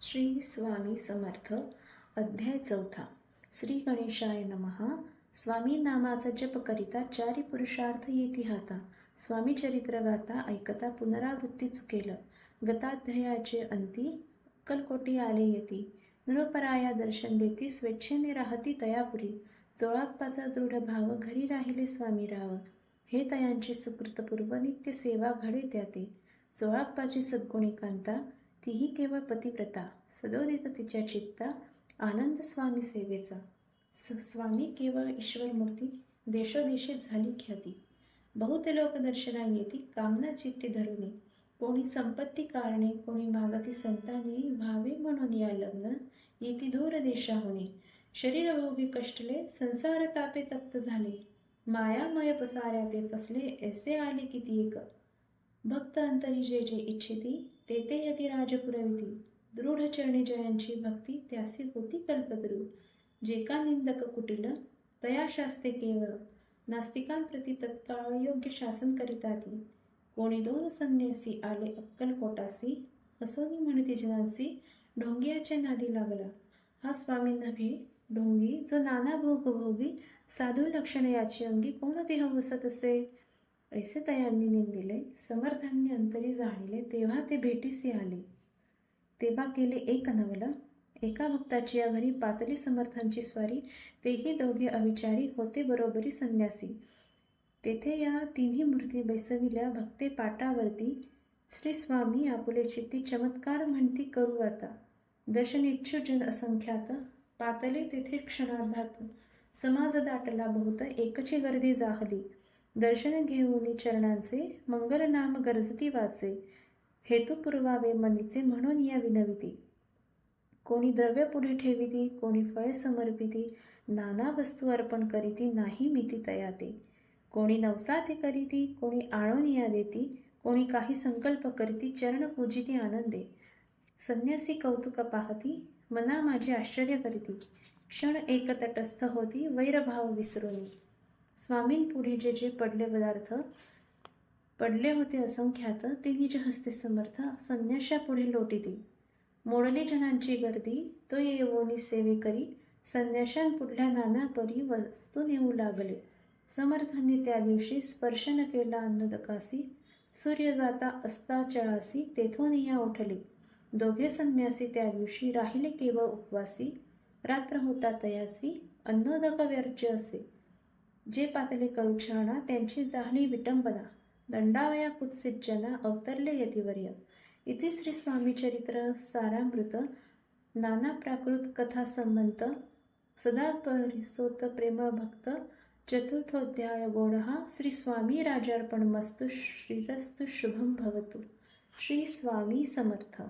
श्री स्वामी समर्थ. अध्याय 4. श्री गणेशाय नमः. स्वामी नामाचा जप करिता चारी पुरुषार्थ येती हाता. स्वामी चरित्र गाता ऐकता पुनरावृत्ती चुकेल. गताध्यायाचे अंती अक्कलकोटी आले येती. निरोपराया दर्शन देती स्वेच्छेने राहती तयापुरी. चोळाप्पाचा दृढ भाव घरी राहिले स्वामी राव. हे तयांची सुकृतपूर्व नित्य सेवा घडे त्याते. चोळाप्पाची सद्गुणी कांता तीही केवळ पतिव्रता. सदोदित तिच्या चित्ता आनंद स्वामी सेवेचा. स्वामी केवळ ईश्वरमूर्ती देशोदेशी झाली ख्याती. बहुत लोक दर्शना येती कामना चित्ती धरुनी. कोणी संपत्ती कारणे कोणी मागती संतानी. व्हावे म्हणून या लग्न येती दूर देशाहुनी. शरीरभोगी कष्टले संसार तापे तप्त झाले. मायामय पसाऱ्या ते फसले ऐसे आले किती एक. भक्त अंतरी जे जे इच्छिती ते ते यती राजपुरविती. दृढ चरणी जयांची भक्ती त्यासी होती कल्पतरू. जे का निंदक कुटिल तया शास्ते केवळ. नास्तिकांप्रती तत्काळ योग्य शासन करिताती. कोणी दोन संन्यासी आले अक्कलकोटासी. असोनी म्हणती जनासी ढोंगियाच्या नादी लागला. हा स्वामी नव्हे ढोंगी जो नाना भोग भोगी. साधू लक्षण याची अंगी कोण देह वसत असे. ऐसे तयांनी निंदिले समर्थांनी अंतरी जाणिले. तेव्हा ते भेटीसी आले तेव्हा केले एक नवल. एका भक्ताची या घरी पातली समर्थांची स्वारी. तेही दोघे अविचारी होते बरोबरी संन्यासी. तेथे या तिन्ही मूर्ती बैसविल्या भक्ते पाटावरती. श्री स्वामी आपुले चित्ती चमत्कार म्हणती करू आता. दर्शन इच्छु जन असंख्यात पातले तेथे क्षणार्धात. समाज दाटला बहुत एकची गर्दी जाहली. दर्शन घेऊन चरणांचे मंगल नाम गरजती वाचे. हेतू पुरवावे मनीचे म्हणून या विनविती. कोणी द्रव्य पुढे ठेविती कोणी फळे समर्पिती. नाना वस्तू अर्पण करीती नाही मिती तयाते. कोणी नवसाते करीती कोणी आळून या देती. कोणी काही संकल्प करीती चरण पूजिती आनंदे. संन्यासी कौतुक पाहती मना माझे आश्चर्य करीती. क्षण एक तटस्थ होती वैरभाव विसरुनी. स्वामींपुढे जे जे पडले पदार्थ पडले होते असंख्यात ते निज हस्ते समर्थ संन्याशापुढे लोटीती. मोडली जनांची गर्दी तो येवोनी सेवे करी. संन्याशांपुढल्या नाना परी वस्तू नेऊ लागले. समर्थांनी त्या दिवशी स्पर्श न केला अन्नोदकासी. सूर्य जाता अस्ताचळासी तेथून या उठले. दोघे संन्यासी त्या दिवशी राहिले केवळ उपवासी. रात्र होता तयासी अन्नोदक व्यर्च्य असे. जे पातले करुछाणा त्यांची जाहली विटंबना. दंडावया कुत्सित जना अवतरले यतिवर्य. इति श्री स्वामी चरित्र सारामृत. नाना प्राकृत कथा संबंत सदा परिसोत प्रेमळ भक्त. चतुर्थोध्याय गौडः श्री स्वामी राजार्पणमस्तु. श्रीरस्तु शुभम भवतु. श्री स्वामी समर्थ.